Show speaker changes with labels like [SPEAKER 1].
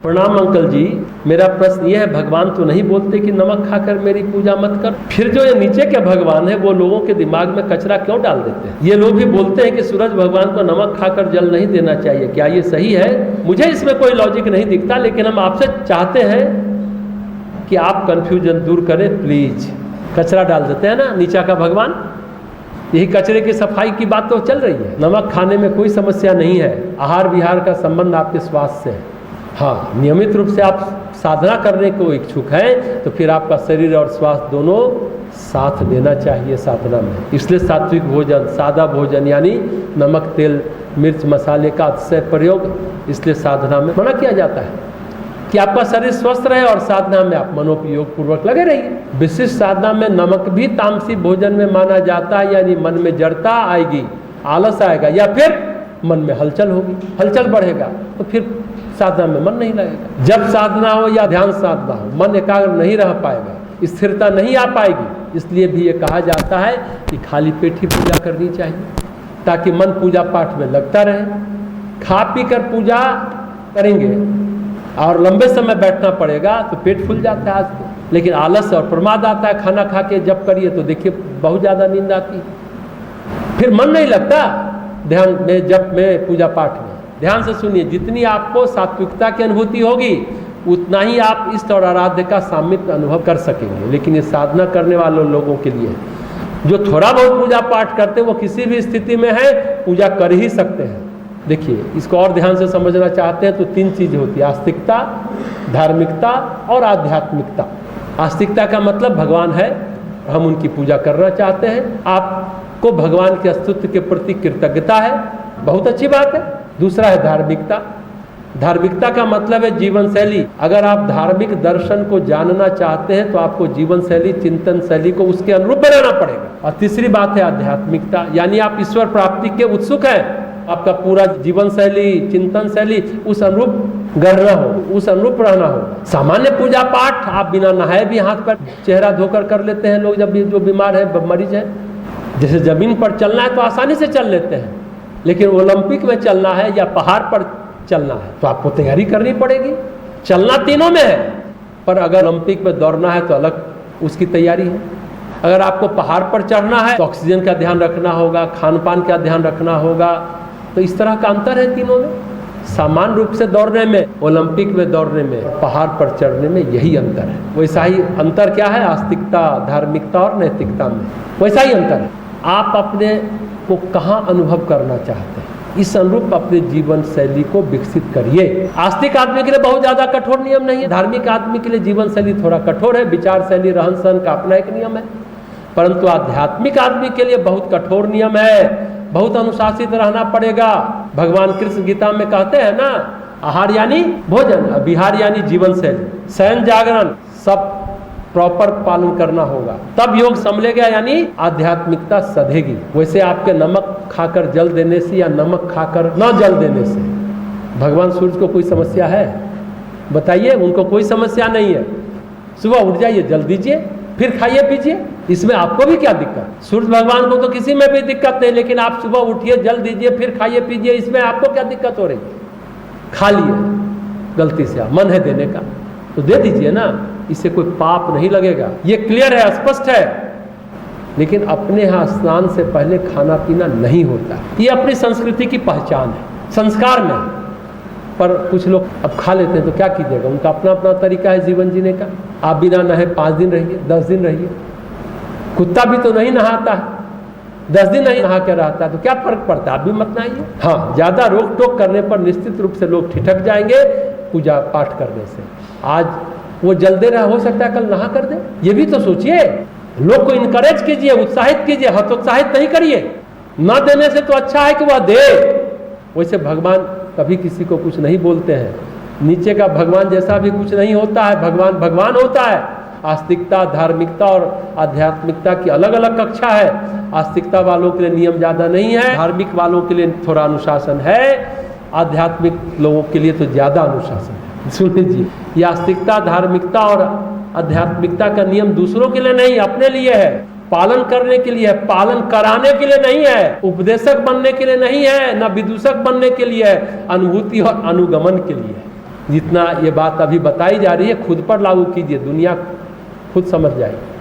[SPEAKER 1] प्रणाम अंकल जी, मेरा प्रश्न ये है, भगवान तो नहीं बोलते कि नमक खाकर मेरी पूजा मत कर, फिर जो ये नीचे के भगवान है वो लोगों के दिमाग में कचरा क्यों डाल देते हैं? ये लोग भी बोलते हैं कि सूरज भगवान को नमक खाकर जल नहीं देना चाहिए, क्या ये सही है? मुझे इसमें कोई लॉजिक नहीं दिखता, लेकिन हम आपसे चाहते हैं कि आप कन्फ्यूजन दूर करें प्लीज। कचरा डाल देते हैं ना नीचा का भगवान, यही कचरे की सफाई की बात तो चल रही है। नमक खाने में कोई समस्या नहीं है, आहार विहार का संबंध आपके स्वास्थ्य से है। हाँ, नियमित रूप से आप साधना करने को इच्छुक हैं तो फिर आपका शरीर और स्वास्थ्य दोनों साथ देना चाहिए साधना में। इसलिए सात्विक भोजन, सादा भोजन यानी नमक, तेल, मिर्च, मसाले का अतिशय प्रयोग इसलिए साधना में मना किया जाता है कि आपका शरीर स्वस्थ रहे और साधना में आप मनोपयोग पूर्वक लगे रहिए। विशिष्ट साधना में नमक भी तामसी भोजन में माना जाता है, यानी मन में जड़ता आएगी, आलस आएगा, या फिर मन में हलचल होगी, हलचल बढ़ेगा तो फिर साधना में मन नहीं लगेगा। जब साधना हो या ध्यान साधना हो, मन एकाग्र नहीं रह पाएगा, स्थिरता नहीं आ पाएगी। इसलिए भी ये कहा जाता है कि खाली पेट ही पूजा करनी चाहिए ताकि मन पूजा पाठ में लगता रहे। खा पी कर पूजा करेंगे और लंबे समय बैठना पड़ेगा तो पेट फूल जाता है आज तो, लेकिन आलस और प्रमाद आता है। खाना खा के जब करिए तो देखिए बहुत ज़्यादा नींद आती, फिर मन नहीं लगता ध्यान में, जप में, पूजा पाठ में। ध्यान से सुनिए, जितनी आपको सात्विकता की अनुभूति होगी उतना ही आप इष्ट और आराध्य का सामीप्य अनुभव कर सकेंगे। लेकिन ये साधना करने वाले लोगों के लिए, जो थोड़ा बहुत पूजा पाठ करते हैं वो किसी भी स्थिति में है पूजा कर ही सकते हैं। देखिए, इसको और ध्यान से समझना चाहते हैं तो 3 चीज़ होती है, आस्तिकता, धार्मिकता और आध्यात्मिकता। आस्तिकता का मतलब भगवान है, हम उनकी पूजा करना चाहते हैं, आपको भगवान के अस्तित्व के प्रति कृतज्ञता है, बहुत अच्छी बात है। दूसरा है धार्मिकता। धार्मिकता का मतलब है जीवन शैली। अगर आप धार्मिक दर्शन को जानना चाहते हैं तो आपको जीवन शैली, चिंतन शैली को उसके अनुरूप बनाना पड़ेगा। और तीसरी बात है आध्यात्मिकता, यानी आप ईश्वर प्राप्ति के उत्सुक हैं, आपका पूरा जीवन शैली, चिंतन शैली उस अनुरूप गढ़ना हो, उस अनुरूप रहना हो। सामान्य पूजा पाठ आप बिना नहाए भी हाथ पर चेहरा धोकर कर लेते हैं लोग, जब भी जो बीमार है, मरीज है। जैसे जमीन पर चलना है तो आसानी से चल लेते हैं, लेकिन ओलंपिक में चलना है या पहाड़ पर चलना है तो आपको तैयारी करनी पड़ेगी। चलना तीनों में है, पर अगर ओलंपिक में दौड़ना है तो अलग उसकी तैयारी है। अगर आपको पहाड़ पर चढ़ना है तो ऑक्सीजन का ध्यान रखना होगा, खान पान का ध्यान रखना होगा। तो इस तरह का अंतर है तीनों में। सामान्य रूप से दौड़ने में, ओलंपिक में दौड़ने में, पहाड़ पर चढ़ने में यही अंतर है। वैसा ही अंतर क्या है आस्तिकता, धार्मिकता और नैतिकता में, वैसा ही अंतर है। आप अपने को कहाँ अनुभव करना चाहते हैं, इस अनुरूप अपने जीवन शैली को विकसित करिए। आस्तिक आदमी के लिए बहुत ज्यादा कठोर नियम नहीं है, धार्मिक आदमी के लिए जीवन शैली थोड़ा कठोर है, विचार शैली, रहन सहन का अपना एक नियम है। परंतु आध्यात्मिक आदमी के लिए बहुत कठोर नियम है, बहुत अनुशासित रहना पड़ेगा। भगवान कृष्ण गीता में कहते हैं ना, आहार यानी भोजन, विहार यानी जीवन शैली, शयन जागरण सब प्रॉपर पालन करना होगा, तब योग संभलेगा, यानी आध्यात्मिकता सधेगी। वैसे आपके नमक खाकर जल देने से या नमक खाकर न जल देने से भगवान सूर्य को कोई समस्या है? बताइए, उनको कोई समस्या नहीं है। सुबह उठ जाइए, जल दीजिए, फिर खाइए पीजिए, इसमें आपको भी क्या दिक्कत? सूर्य भगवान को तो किसी में भी दिक्कत नहीं, लेकिन आप सुबह उठिए, जल दीजिए, फिर खाइए पीजिए, इसमें आपको क्या दिक्कत हो रही है? खा लिए गलती से, मन है देने का तो दे दीजिए ना, इससे कोई पाप नहीं लगेगा। ये क्लियर है, स्पष्ट है। लेकिन अपने यहाँ स्नान से पहले खाना पीना नहीं होता, ये अपनी संस्कृति की पहचान है, संस्कार में। पर कुछ लोग अब खा लेते हैं तो क्या कीजिएगा, उनका अपना अपना तरीका है जीवन जीने का। आप बिना नहाए 5 दिन रहिए, 10 दिन रहिए। कुत्ता भी तो नहीं नहाता है, 10 दिन नहीं नहा के रहता है, तो क्या फर्क पड़ता है? आप भी मत नहाइए। हाँ, ज़्यादा रोक टोक करने पर निश्चित रूप से लोग ठिठक जाएंगे पूजा पाठ करने से। आज वो जल दे रहा, हो सकता है कल नहा कर दे। ये भी तो सोचिए, लोग को इनकरेज कीजिए, उत्साहित कीजिए, हतोत्साहित नहीं करिए। न देने से तो अच्छा है कि वह दे। वैसे भगवान कभी किसी को कुछ नहीं बोलते हैं, नीचे का भगवान जैसा भी कुछ नहीं होता है, भगवान भगवान होता है। आस्तिकता, धार्मिकता और आध्यात्मिकता की अलग अलग कक्षा है। आस्तिकता वालों के लिए नियम ज़्यादा नहीं है, धार्मिक वालों के लिए थोड़ा अनुशासन है, आध्यात्मिक लोगों के लिए तो ज़्यादा अनुशासन है। सुन लीजिए, ये आस्तिकता, धार्मिकता और आध्यात्मिकता का नियम दूसरों के लिए नहीं, अपने लिए है, पालन करने के लिए है, पालन कराने के लिए नहीं है, उपदेशक बनने के लिए नहीं है, ना विदूषक बनने के लिए है, अनुभूति और अनुगमन के लिए है। जितना ये बात अभी बताई जा रही है खुद पर लागू कीजिए, दुनिया खुद समझ जाएगी।